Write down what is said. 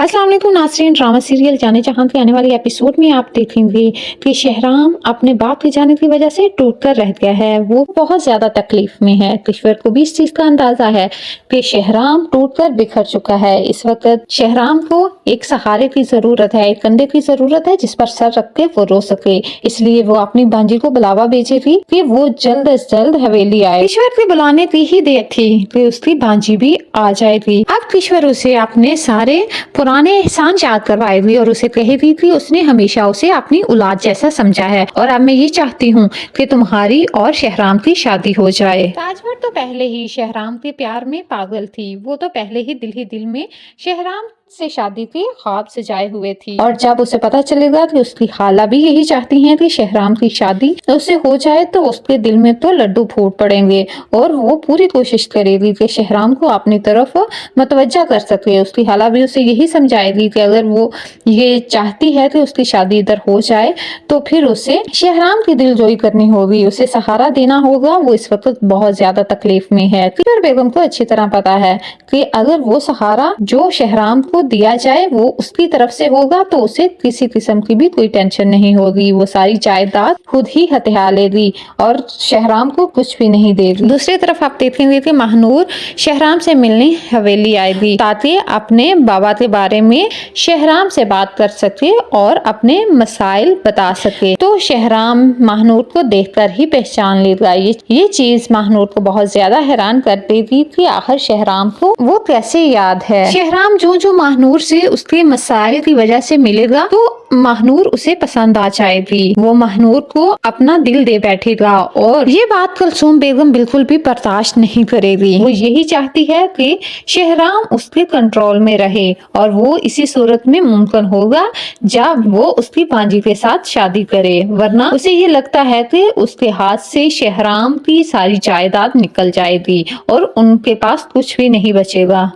अस्सलाम वालेकुम नाज़रीन, ड्रामा सीरियल जाने जहां के आने वाले एपिसोड में आप देखेंगे कि शहराम अपने बाप के जाने की वजह से टूट कर रह गया है। वो बहुत ज्यादा तकलीफ में है। किश्वर को भी इस चीज का अंदाजा है कि शहराम टूट कर बिखर चुका है। इस वक्त शहराम को एक सहारे की जरूरत है, एक कंधे की जरूरत है जिस पर सर रख के वो रो सके। इसलिए वो अपनी भांजी को बुलावा भेजेगी कि वो जल्द से जल्द हवेली आए। किश्वर के बुलाने की ही देर थी कि उसकी भांजी भी आ जाएगी। अब किश्वर उसे अपने सारे पुराने एहसान याद करवाएगी और उसे कहेगी कि उसने हमेशा उसे अपनी औलाद जैसा समझा है और अब मैं ये चाहती हूँ कि तुम्हारी और शहराम की शादी हो जाए। ताजमहल तो पहले ही शहराम के प्यार में पागल थी। वो तो पहले ही दिल में शहराम से शादी के ख्वाब सजाए हुए थी और जब उसे पता चलेगा कि उसकी खाला भी यही चाहती हैं कि शहराम की शादी उससे हो जाए तो उसके दिल में तो लड्डू फूट पड़ेंगे और वो पूरी कोशिश करेगी कि शहराम को अपनी तरफ मतवज्जा कर सके। उसकी खाला भी उसे यही समझाएगी कि अगर वो ये चाहती है कि उसकी शादी इधर हो जाए तो फिर उसे शहराम की दिलजोई करनी होगी, उसे सहारा देना होगा। वो इस वक्त बहुत ज्यादा तकलीफ में है। किश्वर बेगम को अच्छी तरह पता है कि अगर वो सहारा जो शहराम को दिया जाए वो उसकी तरफ से होगा तो उसे किसी किस्म की भी कोई टेंशन नहीं होगी। वो सारी जायदाद खुद ही हथिया लेगी और शहराम को कुछ भी नहीं देगी। दूसरी तरफ आप देखेंगे कि महानूर शहराम से मिलने हवेली आएगी ताकि अपने बाबा के बारे में शहराम से बात कर सके और अपने मसाइल बता सके। तो शहराम महानूर को देखकर ही पहचान लेगा। ये चीज महानूर को बहुत ज्यादा हैरान कर देगी कि आखिर शहराम को वो कैसे याद है। शहराम जो महानूर से उसके मसाइल की वजह से मिलेगा तो महानूर उसे पसंद आ जाएगी। वो महानूर को अपना दिल दे बैठेगा और ये बात कुलसूम बेगम बिल्कुल भी बर्दाश्त नहीं करेगी। वो यही चाहती है कि शहराम उसके कंट्रोल में रहे और वो इसी सूरत में मुमकिन होगा जब वो उसकी भांजी के साथ शादी करे, वरना उसे ये लगता है कि उसके हाथ से शहराम की सारी जायदाद निकल जाएगी और उनके पास कुछ भी नहीं बचेगा।